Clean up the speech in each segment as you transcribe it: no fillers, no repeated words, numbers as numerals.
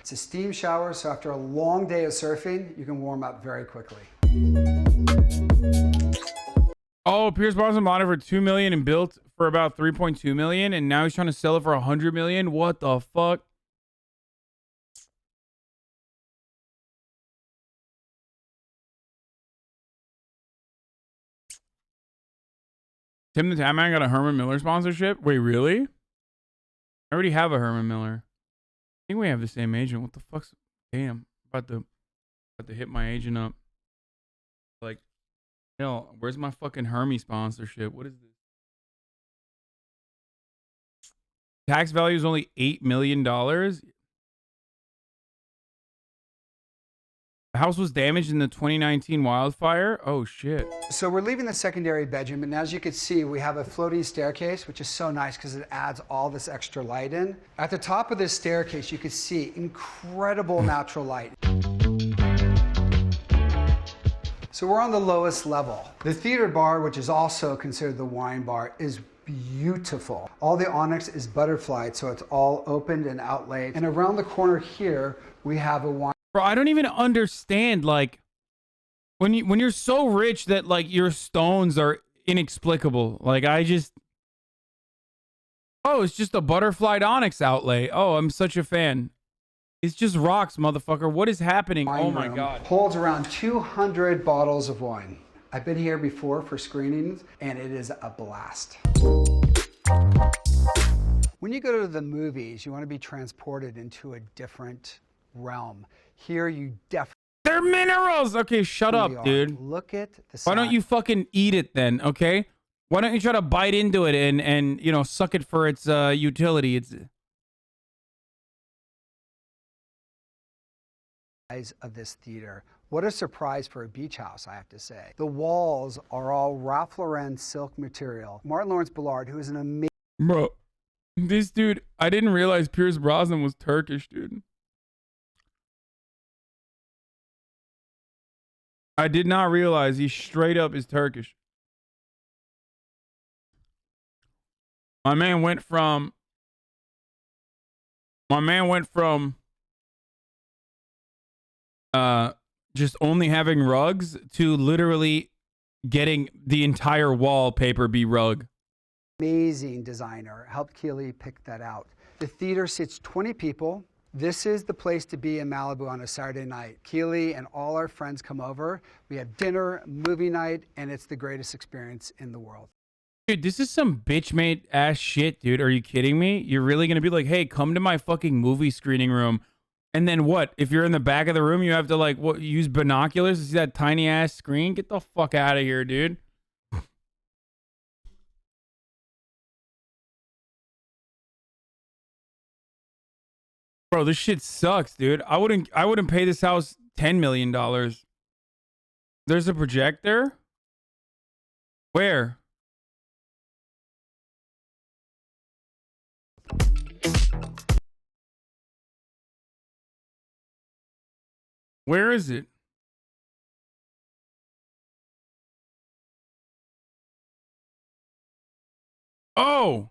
It's a steam shower, so after a long day of surfing, you can warm up very quickly. Oh, Pierce Brosnan bought it for $2 million and built for about $3.2 million, and now he's trying to sell it for $100 million. What the fuck? Tim the Tatman got a Herman Miller sponsorship? Wait, really? I already have a Herman Miller. I think we have the same agent. What the fuck's... Damn. About to hit my agent up. Like, hell, where's my fucking Hermes sponsorship? What is this? Tax value is only $8 million. The house was damaged in the 2019 wildfire. Oh, shit. So we're leaving the secondary bedroom, and as you can see, we have a floating staircase, which is so nice because it adds all this extra light in. At the top of this staircase, you can see incredible natural light. So we're on the lowest level. The theater bar, which is also considered the wine bar, is beautiful. All the onyx is butterflied, so it's all opened and outlaid. And around the corner here, we have a wine. Bro, I don't even understand, like, when you're so rich that, like, your stones are inexplicable. Like, I just... Oh, it's just a butterflied onyx outlay. Oh, I'm such a fan. It's just rocks, motherfucker. What is happening? Oh, my God. Holds around 200 bottles of wine. I've been here before for screenings, and it is a blast. When you go to the movies, you want to be transported into a different realm. Here you definitely... They're minerals! Okay, shut up, dude. Look at the Why don't you fucking eat it then, okay? Why don't you try to bite into it and you know, suck it for its utility? It's... of this theater. What a surprise for a beach house, I have to say. The walls are all Ralph Lauren silk material. Martin Lawrence Bullard, who is an amazing... Bro, this dude, I didn't realize Pierce Brosnan was Turkish, dude. I did not realize he straight up is Turkish. My man went from just only having rugs to literally getting the entire wallpaper be rug. Amazing designer. Helped Keeley pick that out. The theater sits 20 people. This is the place to be in Malibu on a Saturday night. Keeley and all our friends come over. We have dinner, movie night, and it's the greatest experience in the world. Dude, this is some bitch-made ass shit, dude. Are you kidding me? You're really gonna be like, hey, come to my fucking movie screening room. And then what? If you're in the back of the room, you have to, like, what, use binoculars to see that tiny ass screen? Get the fuck out of here, dude. Bro, this shit sucks, dude. I wouldn't pay this house $10 million. There's a projector? Where? Where is it? Oh!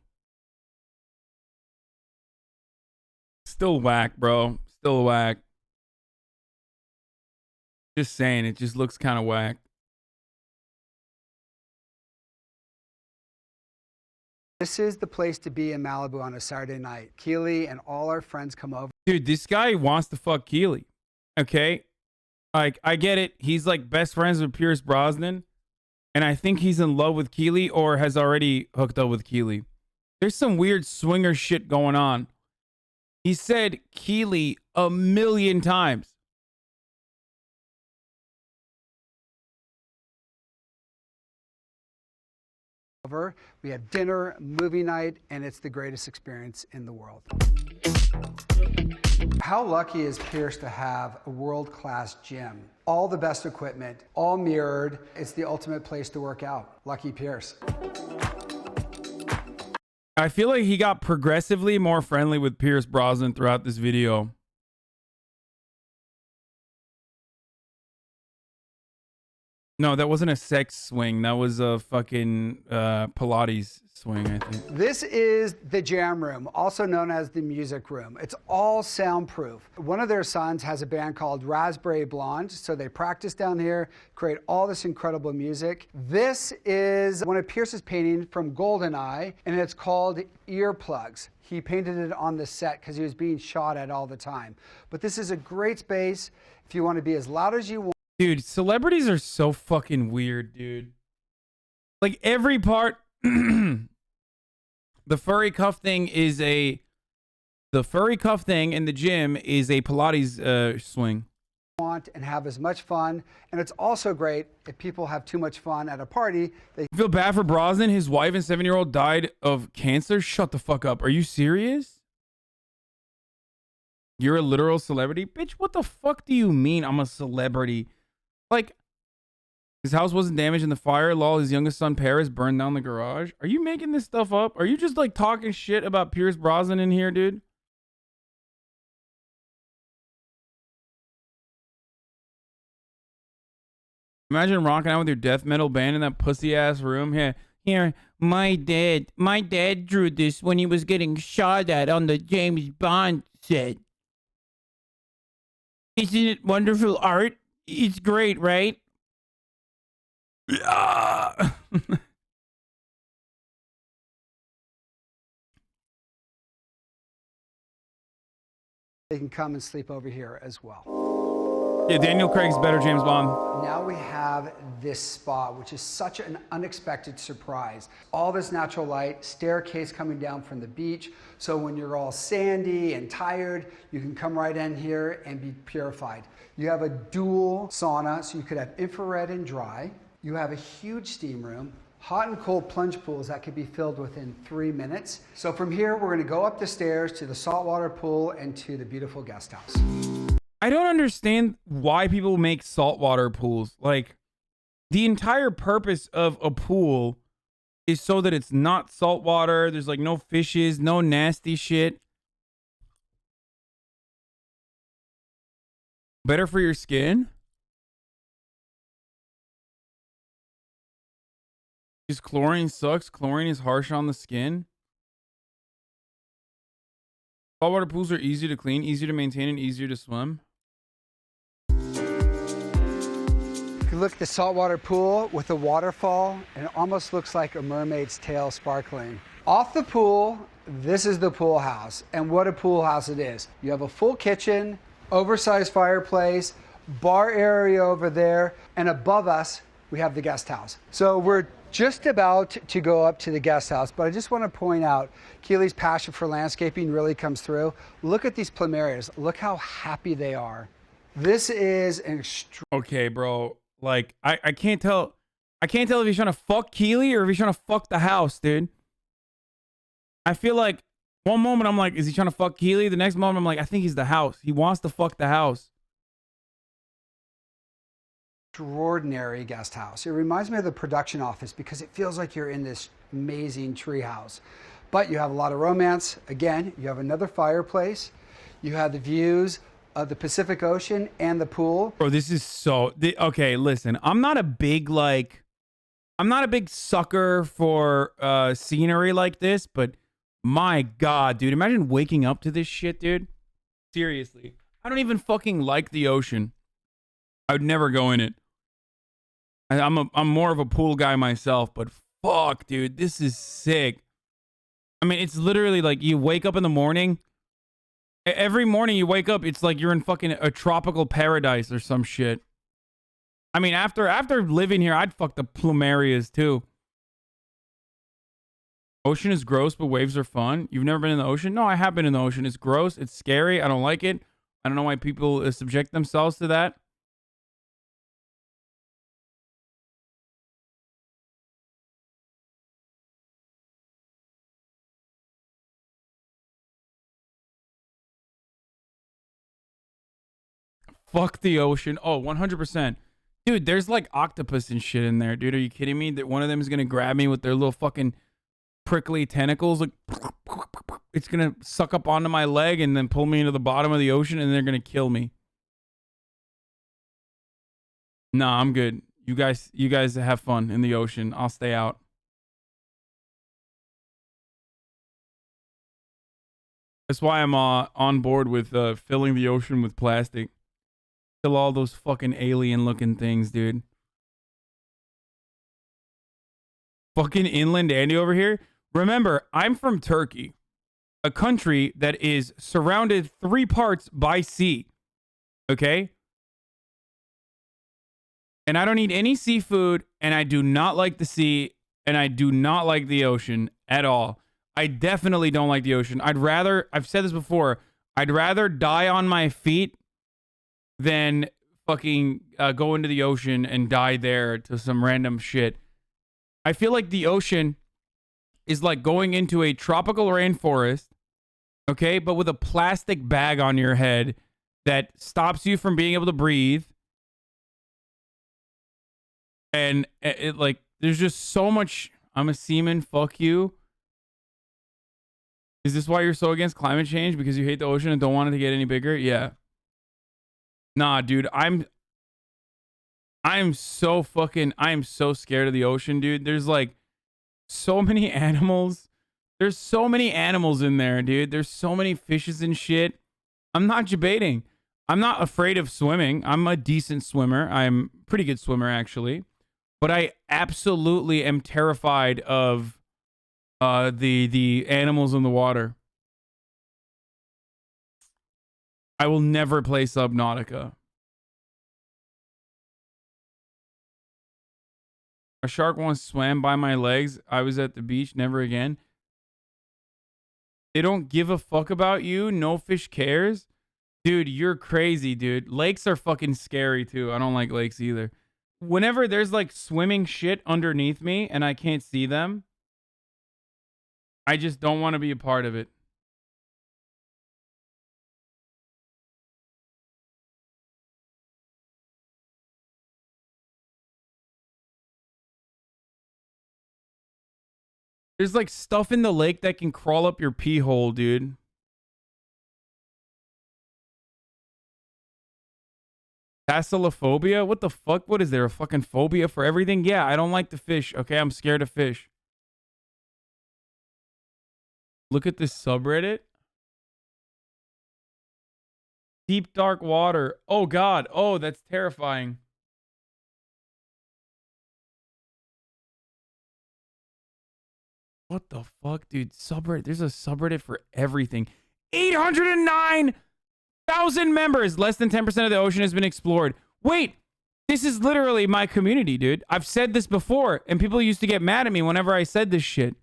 Still whack, bro. Still whack. Just saying, it just looks kind of whack. This is the place to be in Malibu on a Saturday night. Keeley and all our friends come over. Dude, this guy wants to fuck Keeley. Okay? Like, I get it. He's like best friends with Pierce Brosnan. And I think he's in love with Keeley or has already hooked up with Keeley. There's some weird swinger shit going on. He said Keeley 1,000,000 times. We have dinner, movie night, and it's the greatest experience in the world. How lucky is Pierce to have a world-class gym? All the best equipment, all mirrored. It's the ultimate place to work out. Lucky Pierce. I feel like he got progressively more friendly with Pierce Brosnan throughout this video. No, that wasn't a sex swing. That was a fucking Pilates swing, I think. This is the jam room, also known as the music room. It's all soundproof. One of their sons has a band called Raspberry Blonde, so they practice down here, create all this incredible music. This is one of Pierce's paintings from GoldenEye, and it's called Earplugs. He painted it on the set because he was being shot at all the time. But this is a great space if you want to be as loud as you want. Dude, celebrities are so fucking weird, dude. Like every part, the furry cuff thing in the gym is a Pilates swing. Want and have as much fun, and it's also great if people have too much fun at a party. They You feel bad for Brosnan? His wife and 7-year-old died of cancer? Shut the fuck up. Are you serious? You're a literal celebrity? Bitch, what the fuck do you mean I'm a celebrity? Like, his house wasn't damaged in the fire. Lol, his youngest son, Paris, burned down the garage. Are you making this stuff up? Are you just, like, talking shit about Pierce Brosnan in here, dude? Imagine rocking out with your death metal band in that pussy-ass room. Here, my dad drew this when he was getting shot at on the James Bond set. Isn't it wonderful art? It's great, right? Ah. they can come and sleep over here as well. Yeah, Daniel Craig's better James Bond. Now we have this spa, which is such an unexpected surprise. All this natural light, staircase coming down from the beach. So when you're all sandy and tired, you can come right in here and be purified. You have a dual sauna, so you could have infrared and dry. You have a huge steam room, hot and cold plunge pools that could be filled within 3 minutes. So from here, we're gonna go up the stairs to the saltwater pool and to the beautiful guest house. I don't understand why people make saltwater pools. Like, the entire purpose of a pool is so that it's not saltwater. There's like no fishes, no nasty shit. Better for your skin. Because chlorine sucks. Chlorine is harsh on the skin. Saltwater pools are easy to clean, easier to maintain, and easier to swim. You look at the saltwater pool with a waterfall, and it almost looks like a mermaid's tail sparkling. Off the pool, this is the pool house, and what a pool house it is. You have a full kitchen, oversized fireplace, bar area over there, and above us, we have the guest house. So we're just about to go up to the guest house, but I just want to point out Keely's passion for landscaping really comes through. Look at these plumerias. Look how happy they are. This is an extreme. Okay, bro. Like, I can't tell. I can't tell if he's trying to fuck Keely or if he's trying to fuck the house, dude. I feel like one moment I'm like, is he trying to fuck Keely? The next moment I'm like, I think he's the house. He wants to fuck the house. Extraordinary guest house. It reminds me of the production office because it feels like you're in this amazing tree house. But you have a lot of romance. Again, you have another fireplace. You have the views of the Pacific Ocean and the pool. Bro, this is so... Okay, listen. I'm not a big sucker for scenery like this, but my God, dude. Imagine waking up to this shit, dude. Seriously. I don't even fucking like the ocean. I would never go in it. I'm more of a pool guy myself, but fuck, dude. This is sick. I mean, it's literally like you wake up in the morning... Every morning you wake up, it's like you're in fucking a tropical paradise or some shit. I mean, after living here, I'd fuck the plumerias too. Ocean is gross, but waves are fun. You've never been in the ocean? No, I have been in the ocean. It's gross. It's scary. I don't like it. I don't know why people subject themselves to that. Fuck the ocean. Oh, 100%. Dude, there's like octopus and shit in there, dude. Are you kidding me? That one of them is going to grab me with their little fucking prickly tentacles. Like, it's going to suck up onto my leg and then pull me into the bottom of the ocean and they're going to kill me. Nah, I'm good. You guys have fun in the ocean. I'll stay out. That's why I'm on board with filling the ocean with plastic. Kill all those fucking alien looking things, dude. Fucking inland Andy over here. Remember, I'm from Turkey, a country that is surrounded 3 parts by sea. Okay? And I don't eat any seafood, and I do not like the sea, and I do not like the ocean at all. I definitely don't like the ocean. I've said this before, I'd rather die on my feet than fucking go into the ocean and die there to some random shit. I feel like the ocean is like going into a tropical rainforest, okay, but with a plastic bag on your head that stops you from being able to breathe. And it like, there's just so much. I'm a seaman. Fuck you. Is this why you're so against climate change? Because you hate the ocean and don't want it to get any bigger? Yeah. Nah, dude. I'm so scared of the ocean, dude. There's like so many animals. There's so many animals in there, dude. There's so many fishes and shit. I'm not debating. I'm not afraid of swimming. I'm a decent swimmer. I'm a pretty good swimmer, actually. But I absolutely am terrified of the animals in the water. I will never play Subnautica. A shark once swam by my legs. I was at the beach. Never again. They don't give a fuck about you. No fish cares. Dude, you're crazy, dude. Lakes are fucking scary, too. I don't like lakes either. Whenever there's like swimming shit underneath me and I can't see them, I just don't want to be a part of it. There's like stuff in the lake that can crawl up your pee hole, dude. Thalassophobia? What the fuck? What is there? A fucking phobia for everything? Yeah, I don't like the fish. Okay, I'm scared of fish. Look at this subreddit. Deep dark water. Oh god. Oh, that's terrifying. What the fuck, dude? Subreddit. There's a subreddit for everything. 809,000 members. Less than 10% of the ocean has been explored. Wait, this is literally my community, dude. I've said this before, and people used to get mad at me whenever I said this shit.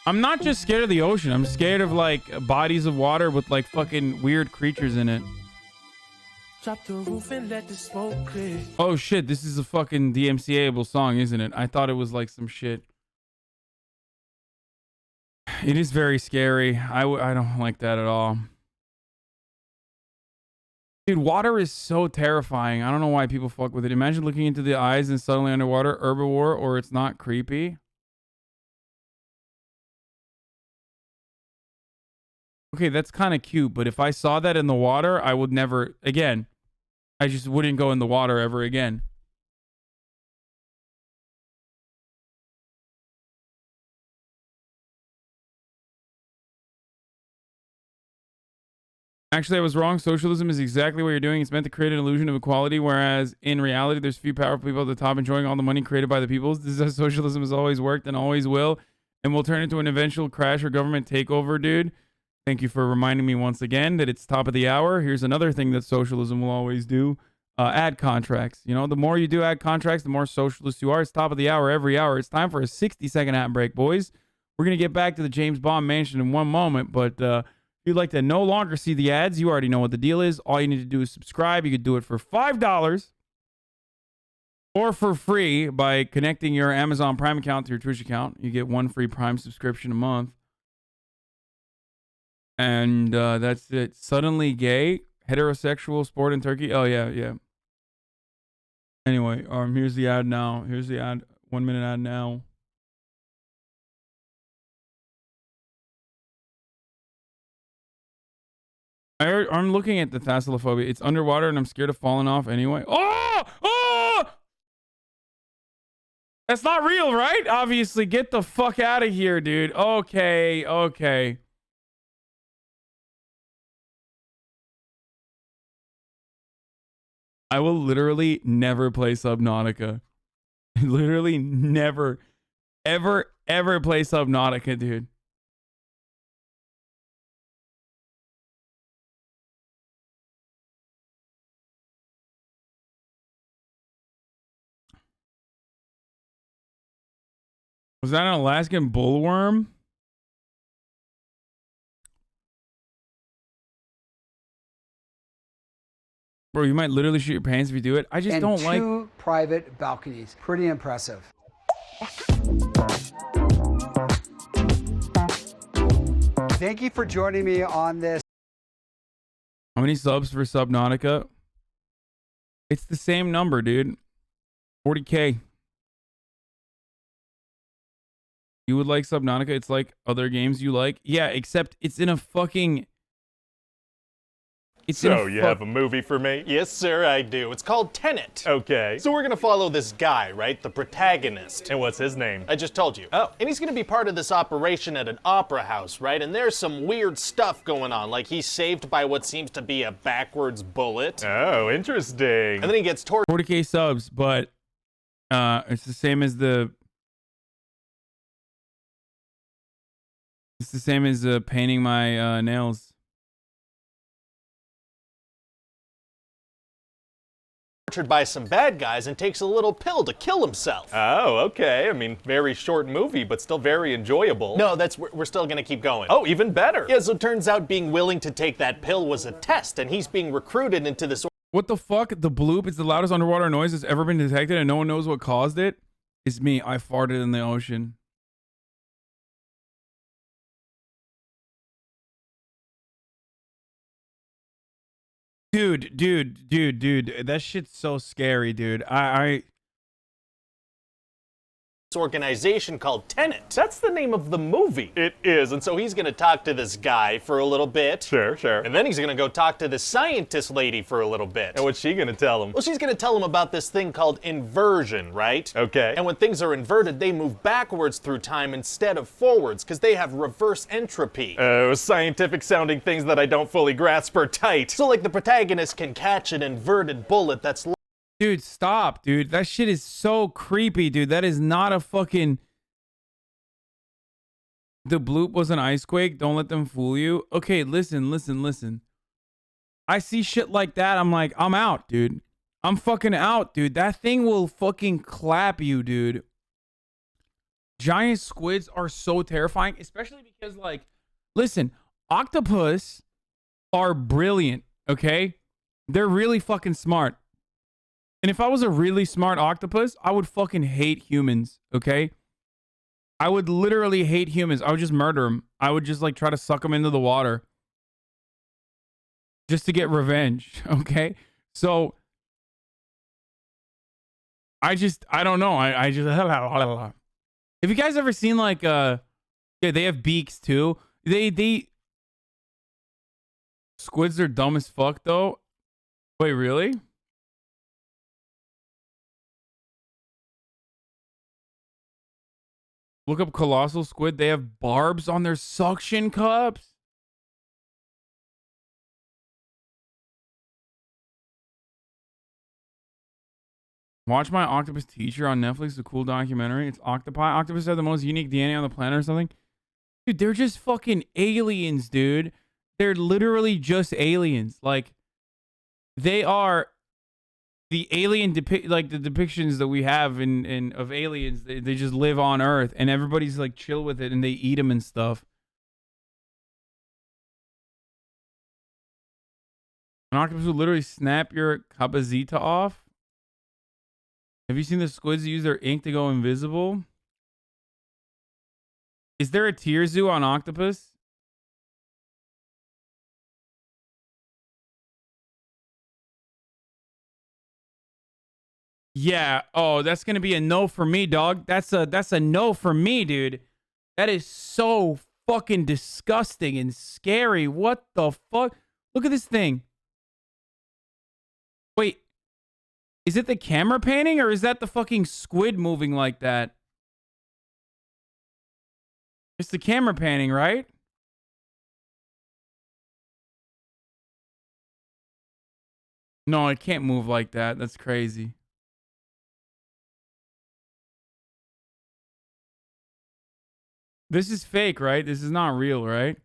I'm not just scared of the ocean. I'm scared of like bodies of water with like fucking weird creatures in it. Drop the roof and let the smoke clear. Oh shit, this is a fucking DMCA-able song, isn't it? I thought it was like some shit. It is very scary. I don't like that at all. Dude, water is so terrifying. I don't know why people fuck with it. Imagine looking into the eyes and suddenly underwater, herbivore, or it's not creepy. Okay, that's kind of cute, but if I saw that in the water, I would never, again, I just wouldn't go in the water ever again. Actually, I was wrong. Socialism is exactly what you're doing. It's meant to create an illusion of equality, whereas in reality, there's few powerful people at the top enjoying all the money created by the peoples. This is how socialism has always worked and always will, and will turn into an eventual crash or government takeover, dude. Thank you for reminding me once again that it's top of the hour. Here's another thing that socialism will always do. Ad contracts. You know, the more you do ad contracts, the more socialist you are. It's top of the hour every hour. It's time for a 60-second ad break, boys. We're going to get back to the James Bond mansion in one moment, but if you'd like to no longer see the ads, you already know what the deal is. All you need to do is subscribe. You could do it for $5 or for free by connecting your Amazon Prime account to your Twitch account. You get one free Prime subscription a month. And that's it. Suddenly Gay Heterosexual sport in Turkey. Oh yeah, yeah. Anyway, here's the ad now. Here's the ad. 1 minute ad now. I'm looking at the thalassophobia. It's underwater and I'm scared of falling off anyway. Oh! Oh! That's not real, right? Obviously, get the fuck out of here, dude. Okay, okay. I will literally never play Subnautica. Literally never, ever play Subnautica, dude. Was that an Alaskan bullworm? Bro, you might literally shoot your pants if you do it. I just and don't like... two private balconies. Pretty impressive. Thank you for joining me on this. How many subs for Subnautica? It's the same number, dude. 40K. You would like Subnautica? It's like other games you like? Yeah, except it's in a fucking... So, you have a movie for me? Yes, sir, I do. It's called Tenet. Okay. So we're gonna follow this guy, right? The protagonist. And what's his name? I just told you. Oh. And he's gonna be part of this operation at an opera house, right? And there's some weird stuff going on, like he's saved by what seems to be a backwards bullet. Oh, interesting. And then he gets tortured. 40K subs, but it's the same as the... It's the same as painting my nails. By some bad guys and takes a little pill to kill himself. Oh, okay. I mean, very short movie, but still very enjoyable. No, we're still gonna keep going. Oh, even better. Yeah, so it turns out being willing to take that pill was a test, and he's being recruited into this. What the fuck? The bloop is the loudest underwater noise that's ever been detected and no one knows what caused it? It's me. I farted in the ocean. Dude, that shit's so scary, dude. This organization called Tenet. That's the name of the movie. It is, and so he's gonna talk to this guy for a little bit. Sure. And then he's gonna go talk to this scientist lady for a little bit. And what's she gonna tell him? Well, she's gonna tell him about this thing called inversion, right? Okay. And when things are inverted, they move backwards through time instead of forwards, because they have reverse entropy. Oh, scientific sounding things that I don't fully grasp are tight. So like the protagonist can catch an inverted bullet that's... Dude, stop, dude. That shit is so creepy, dude. That is not a fucking... The bloop was an ice quake. Don't let them fool you. Okay, listen. I see shit like that. I'm like, I'm out, dude. I'm fucking out, dude. That thing will fucking clap you, dude. Giant squids are so terrifying, especially because, like, listen, octopus are brilliant, okay? They're really fucking smart. And if I was a really smart octopus, I would fucking hate humans, okay? I would literally hate humans. I would just murder them. I would just, like, try to suck them into the water. Just to get revenge, okay? So, I don't know. I just... Have you guys ever seen, like, yeah, they have beaks, too. Squids are dumb as fuck, though. Wait, really? Look up colossal squid. They have barbs on their suction cups. Watch My Octopus Teacher on Netflix. A cool documentary. It's octopi. Octopus have the most unique DNA on the planet or something. Dude, they're just fucking aliens, dude. They're literally just aliens. Like, they are... The alien the depictions that we have in of aliens, they just live on Earth and everybody's like chill with it and they eat them and stuff. An octopus will literally snap your cabezita off. Have you seen the squids use their ink to go invisible? Is there a tear zoo on octopus? Yeah. Oh, that's gonna be a no for me, dog. That's a no for me, dude. That is so fucking disgusting and scary. What the fuck? Look at this thing. Wait, is it the camera panning or is that the fucking squid moving like that? It's the camera panning, right? No, it can't move like that. That's crazy. This is fake, right? This is not real, right?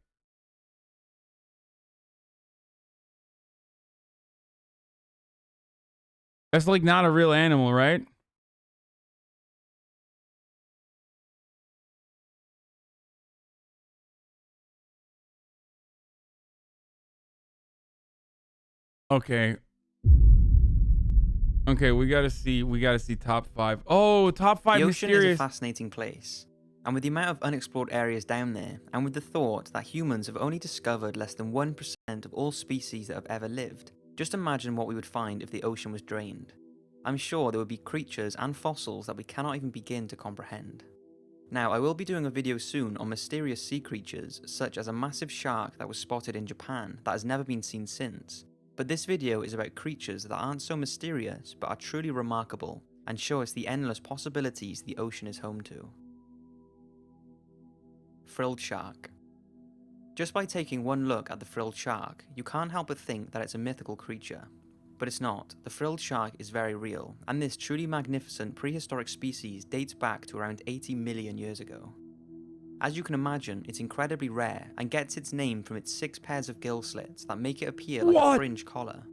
That's like not a real animal, right? Okay. Okay, we gotta see top 5. Oh, top 5 The ocean mysterious. is a fascinating place, and with the amount of unexplored areas down there, and with the thought that humans have only discovered less than 1% of all species that have ever lived, just imagine what we would find if the ocean was drained. I'm sure there would be creatures and fossils that we cannot even begin to comprehend. Now, I will be doing a video soon on mysterious sea creatures, such as a massive shark that was spotted in Japan that has never been seen since. But this video is about creatures that aren't so mysterious but are truly remarkable and show us the endless possibilities the ocean is home to. Frilled shark. Just by taking one look at the frilled shark, you can't help but think that it's a mythical creature. But it's not. The frilled shark is very real, and this truly magnificent prehistoric species dates back to around 80 million years ago. As you can imagine, it's incredibly rare and gets its name from its 6 pairs of gill slits that make it appear like a fringe collar.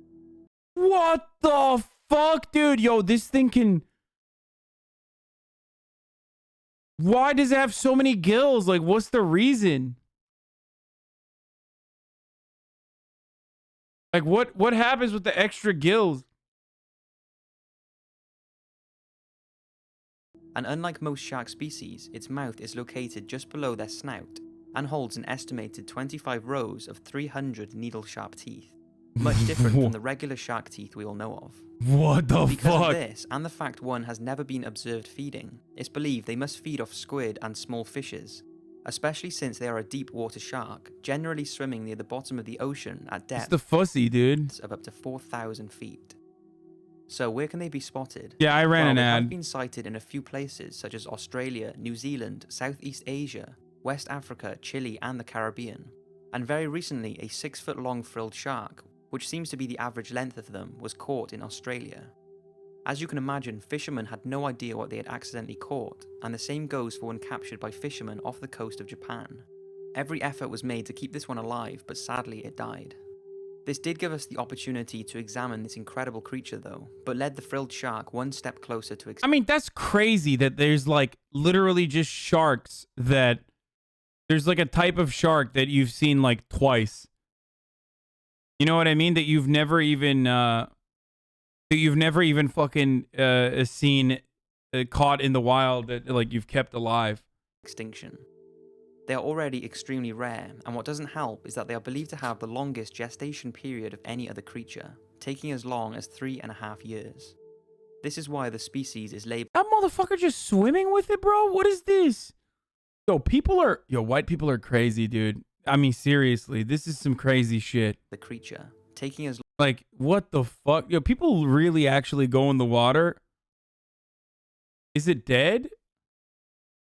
What the fuck, dude? Yo, this thing can... Why does it have so many gills? Like, what's the reason? Like, what happens with the extra gills? And unlike most shark species, its mouth is located just below their snout and holds an estimated 25 rows of 300 needle-sharp teeth, much different from the regular shark teeth we all know of. What the Because fuck? of this, and the fact one has never been observed feeding, it's believed they must feed off squid and small fishes, especially since they are a deep water shark, generally swimming near the bottom of the ocean at It's depths the fussy, dude. of up to 4,000 feet. So where can they be spotted? Yeah, I ran Well, an they ad. have been sighted in a few places such as Australia, New Zealand, Southeast Asia, West Africa, Chile and the Caribbean. And very recently, a 6-foot-long frilled shark, which seems to be the average length of them, was caught in Australia. As you can imagine, fishermen had no idea what they had accidentally caught, and the same goes for one captured by fishermen off the coast of Japan. Every effort was made to keep this one alive, but sadly it died. This did give us the opportunity to examine this incredible creature though, but led the frilled shark one step closer to I mean, that's crazy that there's like literally just sharks that... There's like a type of shark that you've seen like twice. You know what I mean? That you've never even fucking seen caught in the wild, that like you've kept alive. extinction. They are already extremely rare, and what doesn't help is that they are believed to have the longest gestation period of any other creature, taking as long as 3.5 years. This is why the species is labeled That motherfucker just swimming with it, bro? What is this? Yo, white people are crazy, dude. I mean, seriously, this is some crazy shit. the creature, taking as Like, what the fuck? Yo, people really actually go in the water? Is it dead?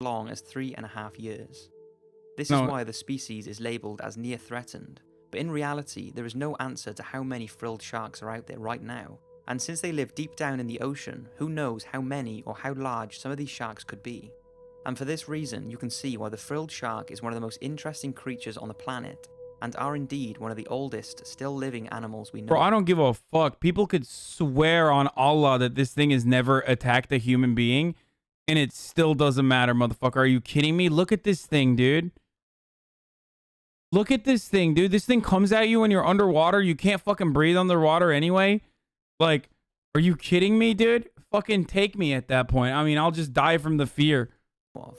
long as 3.5 years. This No. is why the species is labelled as near threatened, but in reality there is no answer to how many frilled sharks are out there right now, and since they live deep down in the ocean, who knows how many or how large some of these sharks could be. And for this reason, you can see why the frilled shark is one of the most interesting creatures on the planet, and are indeed one of the oldest still living animals we know. Bro, I don't give a fuck. People could swear on Allah that this thing has never attacked a human being, and it still doesn't matter, motherfucker. Are you kidding me? Look at this thing, dude. Look at this thing, dude. This thing comes at you when you're underwater. You can't fucking breathe underwater anyway. Like, are you kidding me, dude? Fucking take me at that point. I mean, I'll just die from the fear. Of.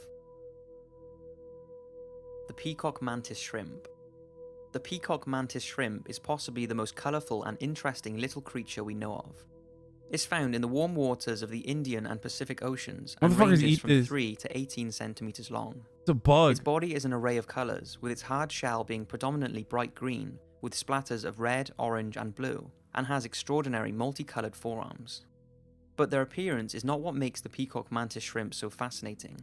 The peacock mantis shrimp. The peacock mantis shrimp is possibly the most colourful and interesting little creature we know of. It's found in the warm waters of the Indian and Pacific Oceans and Motherfuckers ranges eat from this. 3 to 18 centimeters long. It's a bug. Its body is an array of colors, with its hard shell being predominantly bright green, with splatters of red, orange, and blue, and has extraordinary multicolored forearms. But their appearance is not what makes the peacock mantis shrimp so fascinating.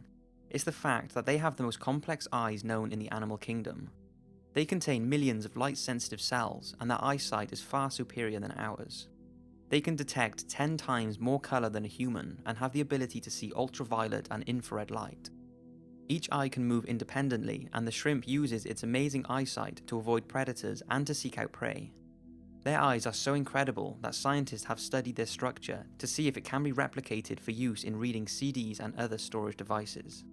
It's the fact that they have the most complex eyes known in the animal kingdom. They contain millions of light-sensitive cells, and their eyesight is far superior than ours. They can detect 10 times more color than a human and have the ability to see ultraviolet and infrared light. Each eye can move independently, and the shrimp uses its amazing eyesight to avoid predators and to seek out prey. Their eyes are so incredible that scientists have studied their structure to see if it can be replicated for use in reading CDs and other storage devices.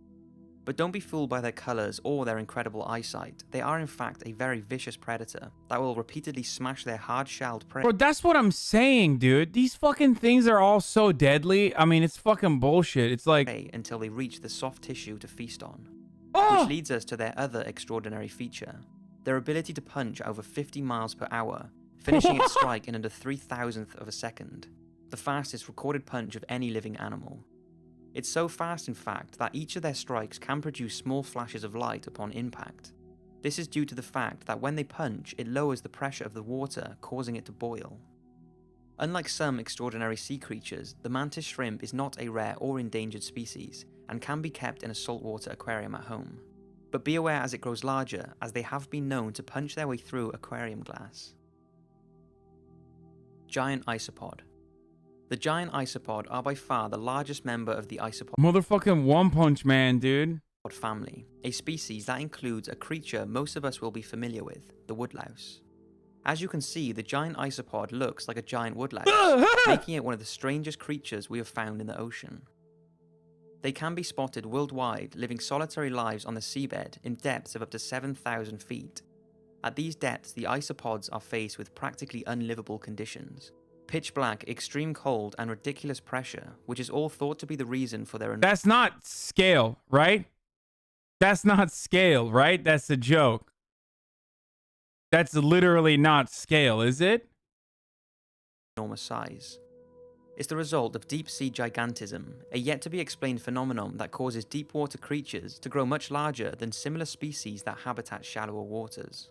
But don't be fooled by their colors or their incredible eyesight. They are in fact a very vicious predator that will repeatedly smash their hard-shelled prey. Bro, that's what I'm saying, dude. These fucking things are all so deadly. I mean, it's fucking bullshit. It's like... until they reach the soft tissue to feast on. Oh! Which leads us to their other extraordinary feature. Their ability to punch over 50 miles per hour, finishing its strike in under 3,000th of a second. The fastest recorded punch of any living animal. It's so fast, in fact, that each of their strikes can produce small flashes of light upon impact. This is due to the fact that when they punch, it lowers the pressure of the water, causing it to boil. Unlike some extraordinary sea creatures, the mantis shrimp is not a rare or endangered species, and can be kept in a saltwater aquarium at home. But be aware as it grows larger, as they have been known to punch their way through aquarium glass. Giant isopod. The giant isopod are by far the largest member of the isopod Motherfucking One Punch Man, dude. family, a species that includes a creature most of us will be familiar with, the woodlouse. As you can see, the giant isopod looks like a giant woodlouse, making it one of the strangest creatures we have found in the ocean. They can be spotted worldwide, living solitary lives on the seabed in depths of up to 7,000 feet. At these depths, the isopods are faced with practically unlivable conditions. Pitch black, extreme cold, and ridiculous pressure, which is all thought to be the reason for their... That's not scale, right? That's not scale, right? That's a joke. That's literally not scale, is it? ...enormous size. It's the result of deep-sea gigantism, a yet-to-be-explained phenomenon that causes deep-water creatures to grow much larger than similar species that habitat shallower waters.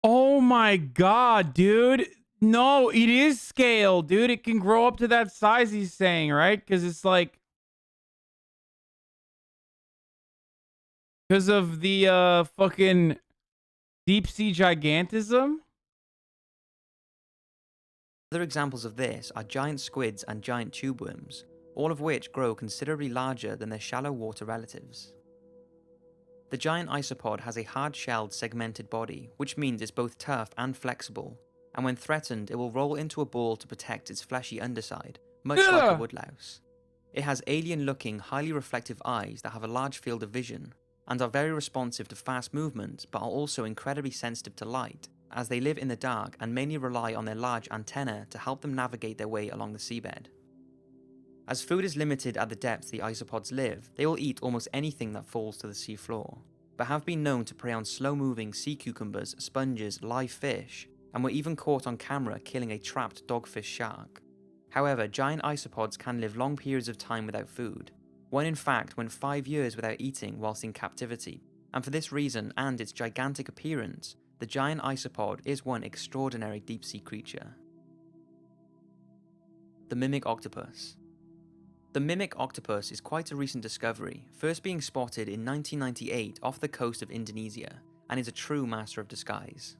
Oh my god, dude. No, it is scale, dude. It can grow up to that size he's saying, right? Because it's like... Because of the fucking deep sea gigantism? Other examples of this are giant squids and giant tube worms, all of which grow considerably larger than their shallow water relatives. The giant isopod has a hard-shelled segmented body, which means it's both tough and flexible, and when threatened it will roll into a ball to protect its fleshy underside, much like a woodlouse. It has alien-looking, highly reflective eyes that have a large field of vision, and are very responsive to fast movement, but are also incredibly sensitive to light, as they live in the dark and mainly rely on their large antennae to help them navigate their way along the seabed. As food is limited at the depths the isopods live, they will eat almost anything that falls to the seafloor, but have been known to prey on slow-moving sea cucumbers, sponges, live fish, and were even caught on camera killing a trapped dogfish shark. However, giant isopods can live long periods of time without food. One in fact went 5 years without eating whilst in captivity, and for this reason and its gigantic appearance, the giant isopod is one extraordinary deep-sea creature. The mimic octopus. The mimic octopus is quite a recent discovery, first being spotted in 1998 off the coast of Indonesia, and is a true master of disguise.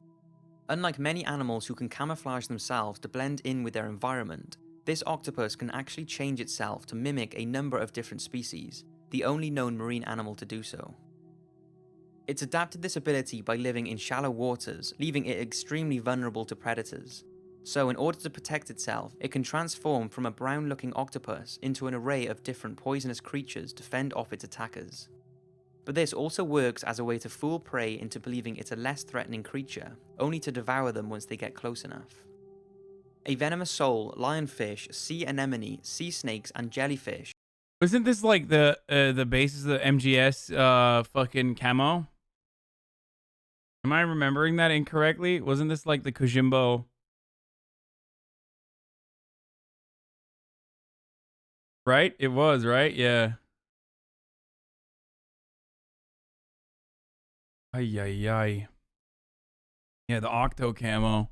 Unlike many animals who can camouflage themselves to blend in with their environment, this octopus can actually change itself to mimic a number of different species, the only known marine animal to do so. It's adapted this ability by living in shallow waters, leaving it extremely vulnerable to predators. So in order to protect itself, it can transform from a brown-looking octopus into an array of different poisonous creatures to fend off its attackers. But this also works as a way to fool prey into believing it's a less threatening creature, only to devour them once they get close enough. A venomous sole, lionfish, sea anemone, sea snakes, and jellyfish. Wasn't this like the basis of the MGS fucking camo? Am I remembering that incorrectly? Wasn't this like the Kojimbo Right? It was, right? Yeah. Ay, ay, ay. Yeah, the octo camo.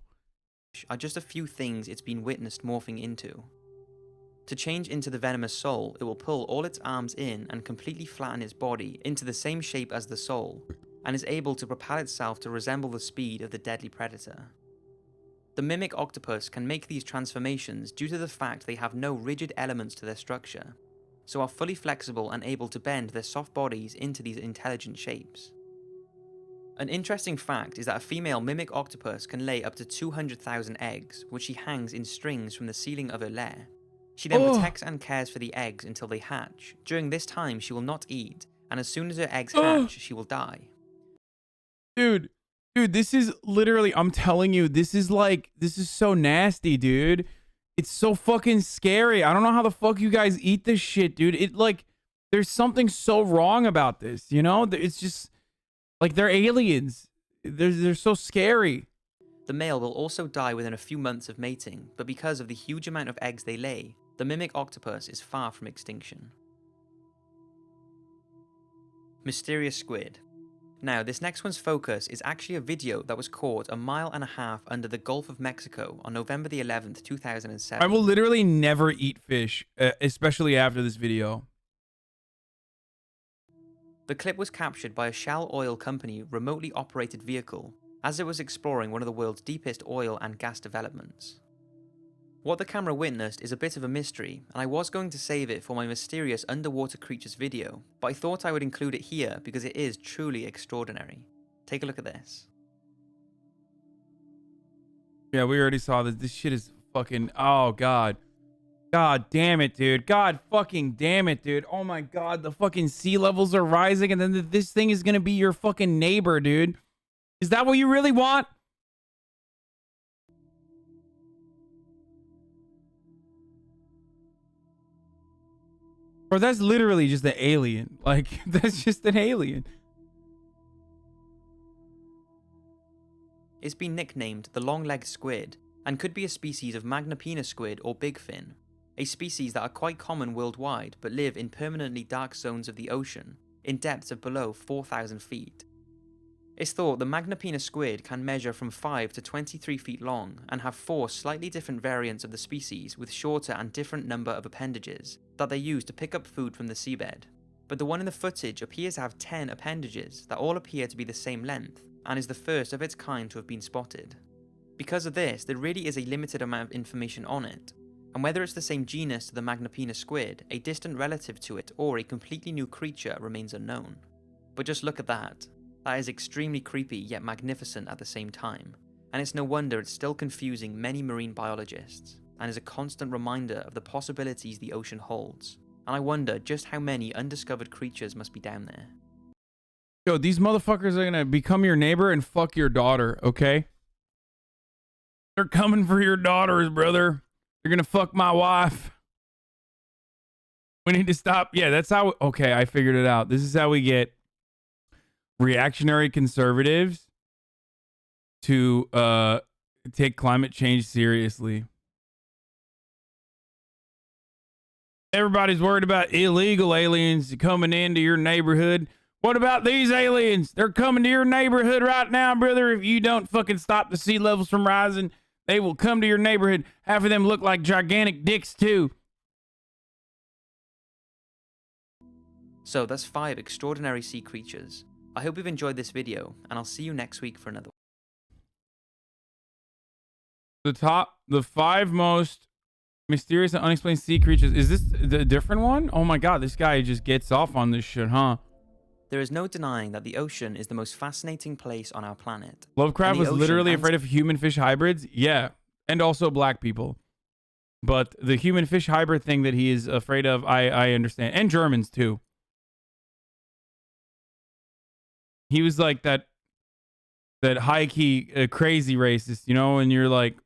Are just a few things it's been witnessed morphing into. To change into the venomous soul, it will pull all its arms in and completely flatten its body into the same shape as the soul, and is able to propel itself to resemble the speed of the deadly predator. The mimic octopus can make these transformations due to the fact they have no rigid elements to their structure, so are fully flexible and able to bend their soft bodies into these intelligent shapes. An interesting fact is that a female mimic octopus can lay up to 200,000 eggs, which she hangs in strings from the ceiling of her lair. She then protects and cares for the eggs until they hatch. During this time, she will not eat, and as soon as her eggs hatch, she will die. Dude, this is literally, I'm telling you, this is so nasty, dude. It's so fucking scary. I don't know how the fuck you guys eat this shit, dude. It like, there's something so wrong about this, you know? It's just, like, they're aliens. They're so scary. The male will also die within a few months of mating, but because of the huge amount of eggs they lay, the mimic octopus is far from extinction. Mysterious squid. Now, this next one's focus is actually a video that was caught a mile and a half under the Gulf of Mexico on November the 11th, 2007. I will literally never eat fish, especially after this video. The clip was captured by a Shell Oil Company remotely operated vehicle as it was exploring one of the world's deepest oil and gas developments. What the camera witnessed is a bit of a mystery, and I was going to save it for my mysterious underwater creatures video, but I thought I would include it here because it is truly extraordinary. Take a look at this. Yeah, we already saw this. This shit is fucking, oh god. God damn it, dude. God fucking damn it, dude. Oh my god, the fucking sea levels are rising and then this thing is gonna be your fucking neighbor, dude. Is that what you really want? Or that's literally just an alien. Like, that's just an alien. It's been nicknamed the long-legged squid, and could be a species of Magnapina squid or bigfin, a species that are quite common worldwide but live in permanently dark zones of the ocean, in depths of below 4,000 feet. It's thought the Magnapina squid can measure from 5 to 23 feet long and have 4 slightly different variants of the species with shorter and different number of appendages that they use to pick up food from the seabed. But the one in the footage appears to have 10 appendages that all appear to be the same length and is the first of its kind to have been spotted. Because of this, there really is a limited amount of information on it, and whether it's the same genus to the Magnapina squid, a distant relative to it, or a completely new creature remains unknown. But just look at that. That is extremely creepy yet magnificent at the same time, and it's no wonder it's still confusing many marine biologists, and is a constant reminder of the possibilities the ocean holds, and I wonder just how many undiscovered creatures must be down there. Yo, these motherfuckers are gonna become your neighbor and fuck your daughter, okay? They're coming for your daughters, brother. You're gonna fuck my wife. We need to stop. Yeah, that's how. Okay, I figured it out. This is how we get reactionary conservatives to take climate change seriously. Everybody's worried about illegal aliens coming into your neighborhood. What about these aliens? They're coming to your neighborhood right now, brother. If you don't fucking stop the sea levels from rising, they will come to your neighborhood. Half of them look like gigantic dicks too. So that's 5 extraordinary sea creatures. I hope you've enjoyed this video, and I'll see you next week for another one. The 5 most mysterious and unexplained sea creatures. Is this the different one? Oh my god, this guy just gets off on this shit, huh? There is no denying that the ocean is the most fascinating place on our planet. Lovecraft was literally afraid of human-fish hybrids? Yeah, and also black people. But the human-fish hybrid thing that he is afraid of, I understand. And Germans, too. He was like that high-key crazy racist, you know, and you're like,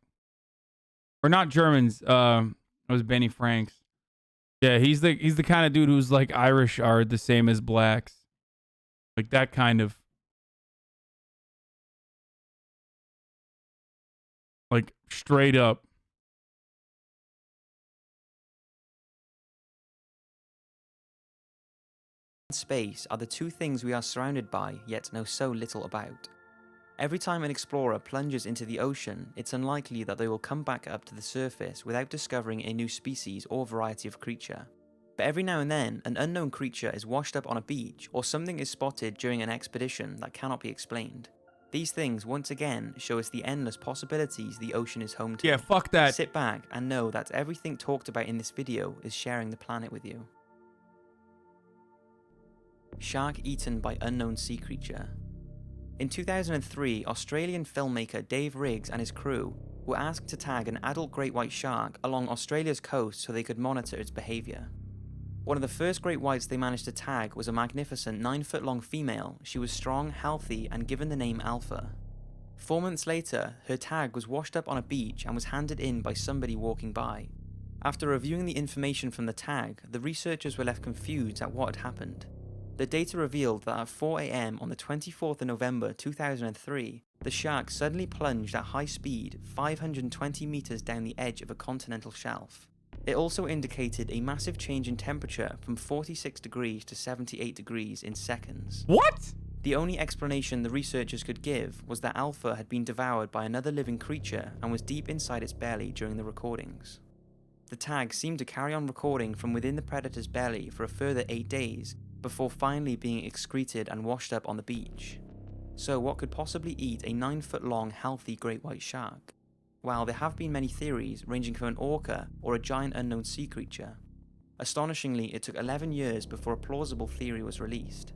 or not Germans, it was Benny Franks. Yeah, he's the kind of dude who's like Irish are the same as blacks. Like that kind of, like straight up. space are the two things we are surrounded by yet know so little about. Every time an explorer plunges into the ocean, it's unlikely that they will come back up to the surface without discovering a new species or variety of creature. But every now and then, an unknown creature is washed up on a beach, or something is spotted during an expedition that cannot be explained. These things once again show us the endless possibilities the ocean is home to. Yeah, fuck that. Sit back and know that everything talked about in this video is sharing the planet with you. Shark eaten by unknown sea creature. In 2003, Australian filmmaker Dave Riggs and his crew were asked to tag an adult great white shark along Australia's coast so they could monitor its behaviour. One of the first great whites they managed to tag was a magnificent 9-foot-long female. She was strong, healthy, and given the name Alpha. 4 months later, her tag was washed up on a beach and was handed in by somebody walking by. After reviewing the information from the tag, the researchers were left confused at what had happened. The data revealed that at 4 AM on the 24th of November 2003, the shark suddenly plunged at high speed 520 meters down the edge of a continental shelf. It also indicated a massive change in temperature from 46 degrees to 78 degrees in seconds. What? The only explanation the researchers could give was that Alpha had been devoured by another living creature and was deep inside its belly during the recordings. The tag seemed to carry on recording from within the predator's belly for a further 8 days, before finally being excreted and washed up on the beach. So what could possibly eat a 9-foot-long healthy great white shark? While there have been many theories ranging from an orca or a giant unknown sea creature. Astonishingly, it took 11 years before a plausible theory was released.